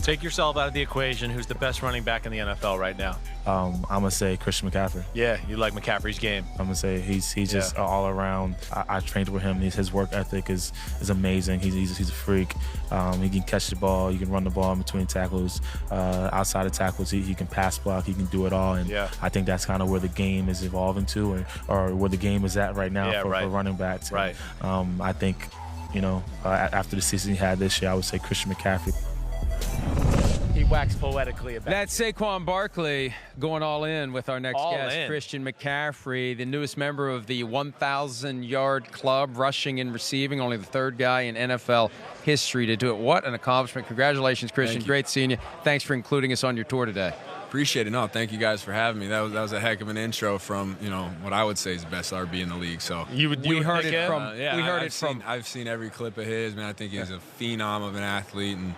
Take yourself out of the equation. Who's the best running back in the NFL right now? I'm going to say Christian McCaffrey. Yeah, you like McCaffrey's game. I'm going to say he's just all around. I trained with him. His work ethic is amazing. He's a freak. He can catch the ball. He can run the ball in between tackles. Outside of tackles, he can pass block. He can do it all. And I think that's kind of where the game is evolving to, or where the game is at right now for running backs. Right. I think, after the season he had this year, I would say Christian McCaffrey. He waxed poetically about That's Saquon Barkley going all in with our next guest, Christian McCaffrey, the newest member of the 1,000-yard club, rushing and receiving, only the third guy in NFL history to do it. What an accomplishment. Congratulations, Christian. Great seeing you. Thanks for including us on your tour today. Appreciate it. No, thank you guys for having me. That was a heck of an intro from, what I would say is the best RB in the league. So we heard it from I've seen every clip of his, man. I think he's a phenom of an athlete, and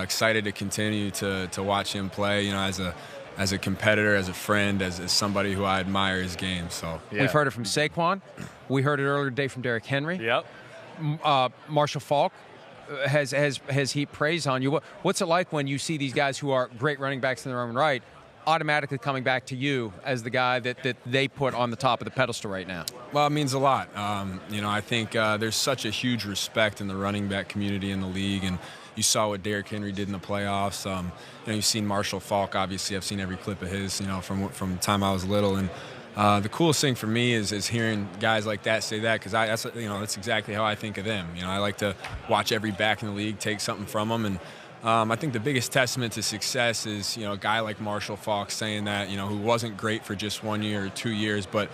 excited to continue to watch him play, as a competitor, as a friend, as somebody who I admire his game. So We've heard it from Saquon. We heard it earlier today from Derrick Henry. Yep. Marshall Falk has heaped praise on you. What's it like when you see these guys who are great running backs in their own right automatically coming back to you as the guy that they put on the top of the pedestal right now? Well, it means a lot. I think there's such a huge respect in the running back community in the league, and you saw what Derrick Henry did in the playoffs. You've seen Marshall Falk. Obviously, I've seen every clip of his, from the time I was little. And the coolest thing for me is hearing guys like that say that, because that's exactly how I think of them. I like to watch every back in the league, take something from them, and I think the biggest testament to success is a guy like Marshall Falk saying that, who wasn't great for just 1 year or 2 years, but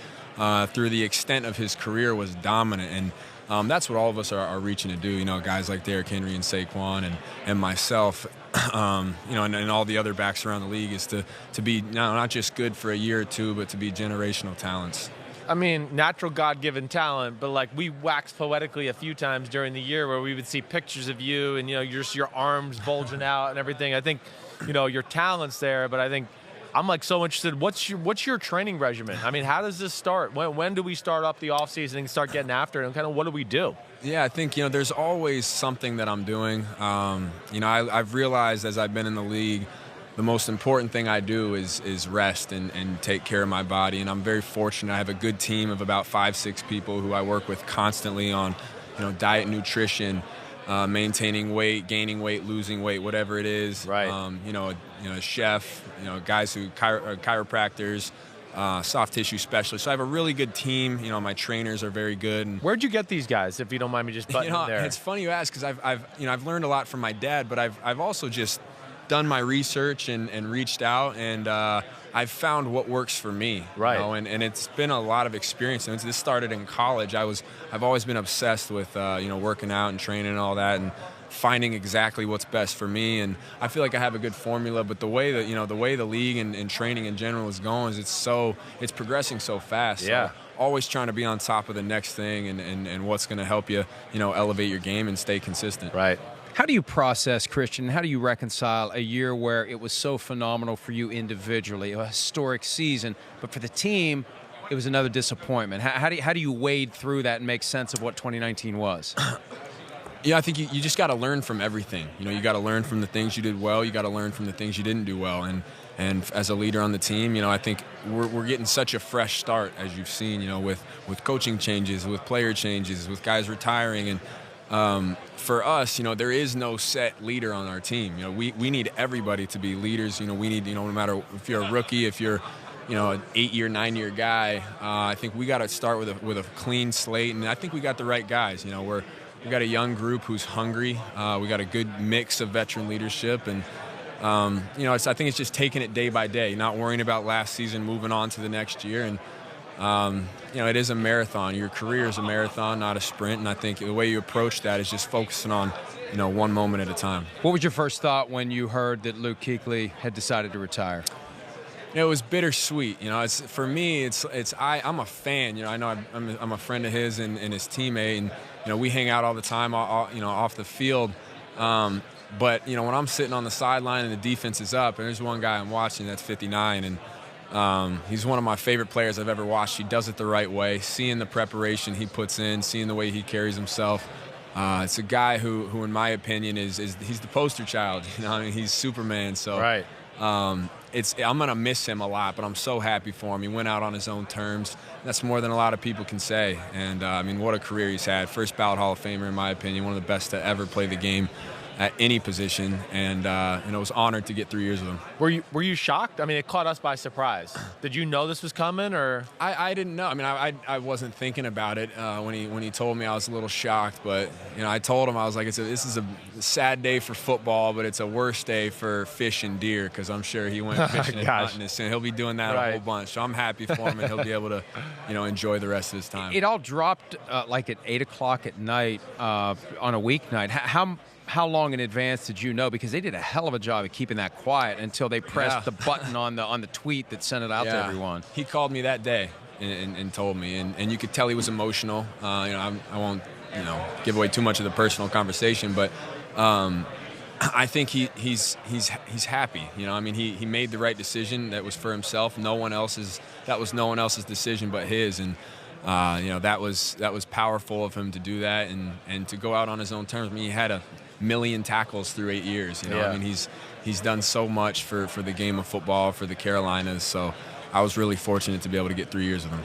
through the extent of his career was dominant. And that's what all of us are reaching to do, guys like Derrick Henry and Saquon and myself, and all the other backs around the league, is to be not just good for a year or two, but to be generational talents. I mean, natural God-given talent, but we waxed poetically a few times during the year where we would see pictures of you and, your arms bulging out and everything. I think, your talent's there, but I think I'm so interested. What's your training regimen? I mean, how does this start? When do we start up the offseason and start getting after it? And kind of what do we do? Yeah, I think, there's always something that I'm doing. I've realized as I've been in the league, the most important thing I do is rest and take care of my body. And I'm very fortunate. I have a good team of about 5-6 people who I work with constantly on, diet, nutrition, maintaining weight, gaining weight, losing weight, whatever it is. Right. A chef, guys who chiropractors, soft tissue specialists. So I have a really good team. My trainers are very good. And, where'd you get these guys, if you don't mind me just butting in there? It's funny you ask, because I've learned a lot from my dad, but I've also just done my research and reached out, and I've found what works for me. Right. And it's been a lot of experience. And this started in college. I've always been obsessed with working out and training and all that, and finding exactly what's best for me. And I feel like I have a good formula, but the way that the way the league and training in general is going is it's progressing so fast. Yeah. So always trying to be on top of the next thing and what's going to help you elevate your game and stay consistent. Right. How do you process, Christian, how do you reconcile a year where it was so phenomenal for you individually, a historic season, but for the team, it was another disappointment? How do you wade through that and make sense of what 2019 was? Yeah, I think you just got to learn from everything. You got to learn from the things you did well. You got to learn from the things you didn't do well. And as a leader on the team, I think we're getting such a fresh start, as you've seen, with coaching changes, with player changes, with guys retiring. And for us, there is no set leader on our team. We need everybody to be leaders. We need, no matter if you're a rookie, if you're, an 8-year, 9-year guy, I think we got to start with a clean slate. And I think we got the right guys. We got a young group who's hungry. We got a good mix of veteran leadership, and I think it's just taking it day by day, not worrying about last season, moving on to the next year. And it is a marathon. Your career is a marathon, not a sprint. And I think the way you approach that is just focusing on one moment at a time. What was your first thought when you heard that Luke Kuechly had decided to retire? It was bittersweet. For me, I'm a fan. I know I'm a friend of his and his teammate, and we hang out all the time, off the field. But when I'm sitting on the sideline and the defense is up, and there's one guy I'm watching that's 59, and he's one of my favorite players I've ever watched. He does it the right way. Seeing the preparation he puts in, seeing the way he carries himself, it's a guy who, in my opinion, is he's the poster child. You know, I mean, he's Superman. So right. I'm gonna miss him a lot, but I'm so happy for him. He went out on his own terms. That's more than a lot of people can say. And I mean, what a career he's had. First ballot Hall of Famer, in my opinion, one of the best to ever play the game at any position, and was honored to get 3 years with him. Were you shocked? I mean, it caught us by surprise. Did you know this was coming, or? I didn't know. I mean, I wasn't thinking about it when he told me. I was a little shocked, but I told him, I was like, this is a sad day for football, but it's a worse day for fish and deer, because I'm sure he went fishing and hunting this, and he'll be doing that a whole bunch. So I'm happy for him, and he'll be able to enjoy the rest of his time. It all dropped like at 8 o'clock at night on a weeknight. How long in advance did you know? Because they did a hell of a job of keeping that quiet until they pressed the button on the tweet that sent it out to everyone. He called me that day and told me, and you could tell he was emotional. I won't give away too much of the personal conversation, but I think he's happy. I mean, he made the right decision. That was for himself. That was no one else's decision but his, and that was powerful of him to do that and to go out on his own terms. I mean, he had 1 million tackles through 8 years. I mean, he's done so much for the game of football, for the Carolinas. So I was really fortunate to be able to get 3 years with him.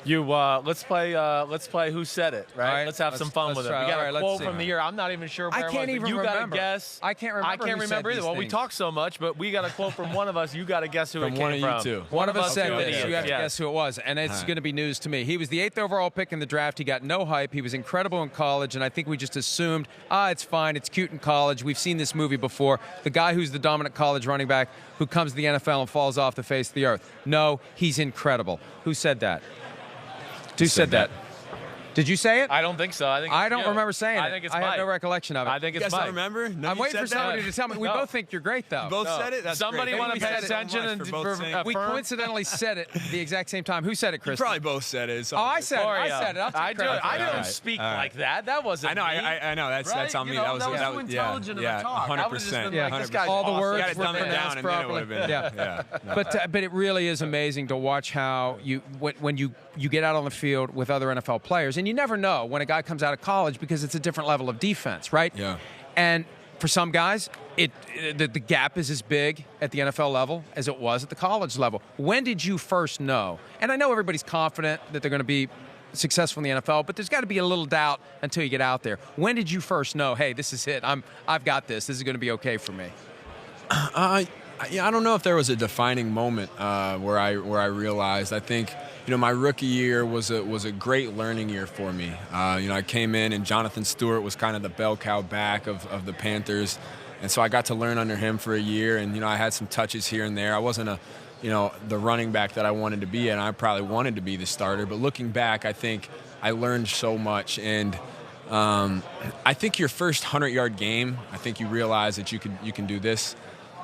Let's play Who Said It, right? Let's have some fun with it. We got a quote from the year. I'm not even sure where I can't it was, even you got to remember. guess. I can't remember. I can't remember either. Well, we talk so much, but we got a quote from one of us. You got to guess who it came from. From one of you two. One of us said this. You have to guess who it was, and it's going to be news to me. He was the 8th overall pick in the draft. He got no hype. He was incredible in college, and I think we just assumed, it's fine. It's cute in college. We've seen this movie before. The guy who's the dominant college running back who comes to the NFL and falls off the face of the earth. No, he's incredible. Who said that? Who said that? Did you say it? I don't think so. I don't remember saying it. I think it's I Mike. have no recollection of it. I think it's you guys Mike. don't remember? No, I'm waiting for somebody to tell me. We both think you're great, though. You both said it? That's Somebody great. want to Maybe pay we said it attention and for both saying it. We coincidentally said it the exact same time. Who said it, Chris? You probably both said it. I said it. Florio. I said it. I don't speak like that. That wasn't me. I know. That's on me. That was too intelligent of a talk. 100%. All the words You got to dumb it down, and then it would have been. Yeah. But it really is amazing to watch how when you get out on the field with other NFL players, and you never know when a guy comes out of college because it's a different level of defense, right? Yeah. And for some guys, the gap is as big at the NFL level as it was at the college level. When did you first know? And I know everybody's confident that they're going to be successful in the NFL, but there's got to be a little doubt until you get out there. When did you first know, hey, this is it. I've got this. This is going to be okay for me? I don't know if there was a defining moment where I realized. I think my rookie year was a great learning year for me. I came in and Jonathan Stewart was kind of the bell cow back of the Panthers, and so I got to learn under him for a year. And I had some touches here and there. I wasn't the running back that I wanted to be, and I probably wanted to be the starter. But looking back, I think I learned so much. And I think your first 100-yard game, I think you realize that you can do this.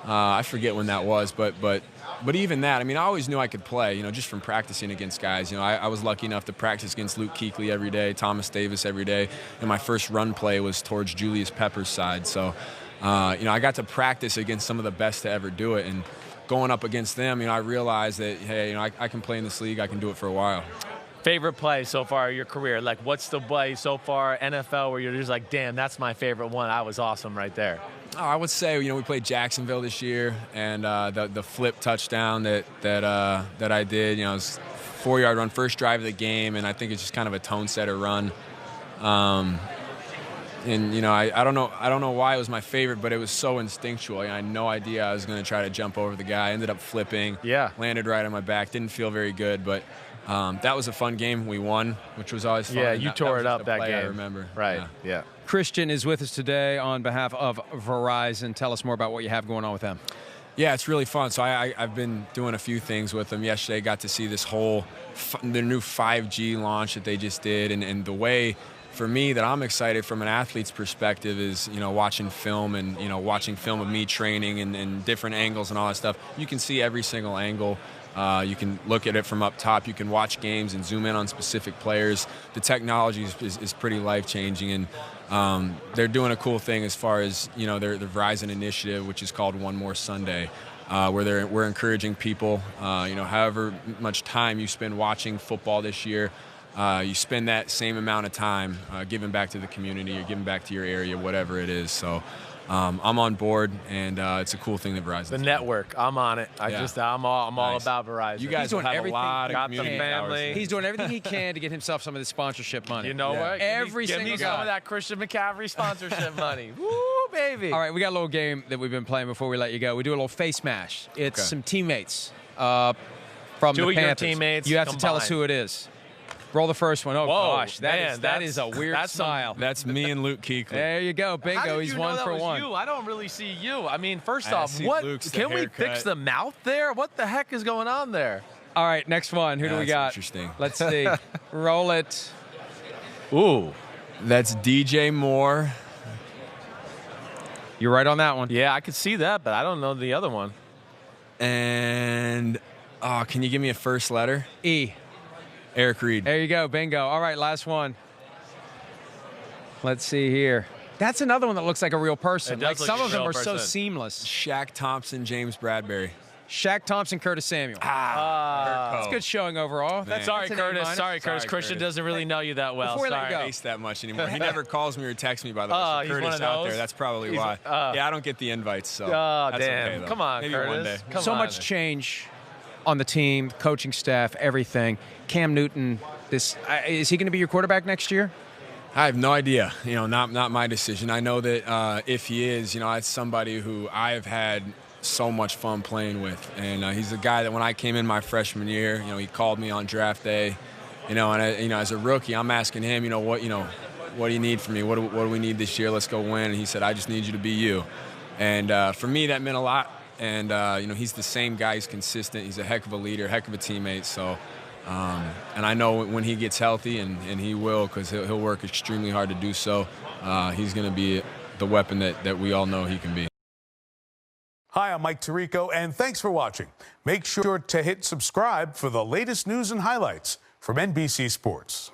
I forget when that was, but even that, I mean, I always knew I could play, just from practicing against guys. I was lucky enough to practice against Luke Kuechly every day, Thomas Davis every day, and my first run play was towards Julius Pepper's side. So, I got to practice against some of the best to ever do it, and going up against them, I realized that, hey, I can play in this league, I can do it for a while. Favorite play so far in your career? Like, what's the play so far, NFL, where you're just like, damn, that's my favorite one. That was awesome right there. Oh, I would say, we played Jacksonville this year, and the flip touchdown that I did, it was a 4-yard run, first drive of the game, and I think it's just kind of a tone setter run. And I don't know why it was my favorite, but it was so instinctual. I had no idea I was going to try to jump over the guy. I ended up flipping. Yeah. Landed right on my back. Didn't feel very good, but that was a fun game. We won, which was always fun. Yeah, you tore it up that game. I remember. Right. Yeah. Christian is with us today on behalf of Verizon. Tell us more about what you have going on with them. Yeah, it's really fun. So I've been doing a few things with them. Yesterday, got to see this whole the new 5G launch that they just did, and the way for me that I'm excited from an athlete's perspective is watching film and watching film of me training and different angles and all that stuff. You can see every single angle. You can look at it from up top. You can watch games and zoom in on specific players. The technology is pretty life-changing, and they're doing a cool thing as far as their Verizon initiative, which is called One More Sunday, where we're encouraging people, however much time you spend watching football this year, you spend that same amount of time giving back to the community or giving back to your area, whatever it is. So I'm on board, and it's a cool thing that Verizon's The doing. network, I'm on it. I'm all Nice. about Verizon. You guys doing have everything. a lot of Got the community family. hours. He's doing everything he can to get himself some of the sponsorship money. You know what? Every give single me some guy. of that Christian McCaffrey sponsorship money. Woo, baby. All right, we got a little game that we've been playing before we let you go. We do a little face mash. It's Okay. some teammates from Two the of your Panthers. teammates You have to tell us combined. who it is. Roll the first one. Oh, Whoa, gosh. man, That is a weird that's some- smile. That's me and Luke Kuechly. There you go. How Bingo. did He's you one know that for was one. you? I don't really see you. I mean, first I off, see what Luke's can we haircut. fix the mouth there? What the heck is going on there? All right, next one. Who do we That's got? interesting. Let's see. Roll it. Ooh. That's DJ Moore. You're right on that one. Yeah, I could see that, but I don't know the other one. And, can you give me a first letter? E. Eric Reed. There you go. Bingo. All right, last one. Let's see here. That's another one that looks like a real person. It does Like look some like of a them real are so person. seamless. Shaq Thompson, James Bradbury. Shaq Thompson, Curtis Samuel. That's good showing overall. Man. Sorry, That's an Curtis. A-minus. Sorry, Curtis. Sorry, Christian Curtis. doesn't really know you that well. Before we let Sorry. you go. Face that much anymore. He never calls me or texts me, by the way. So he's Curtis one of out those? there. That's probably He's- why. oh. Yeah, I don't get the invites, so Oh, that's damn. okay, though. Come on, Maybe Curtis. one day. Come So on. much change on the team, coaching staff, everything. Cam Newton, is he going to be your quarterback next year? I have no idea. Not my decision. I know that if he is, it's somebody who I have had so much fun playing with, and he's a guy that when I came in my freshman year, he called me on draft day, and as a rookie, I'm asking him, what do you need from me? What do we need this year? Let's go win. And he said, I just need you to be you. And for me, that meant a lot. And he's the same guy. He's consistent. He's a heck of a leader, heck of a teammate. So. And I know when he gets healthy, and he will, because he'll work extremely hard to do so, he's going to be the weapon that we all know he can be. Hi, I'm Mike Tirico, and thanks for watching. Make sure to hit subscribe for the latest news and highlights from NBC Sports.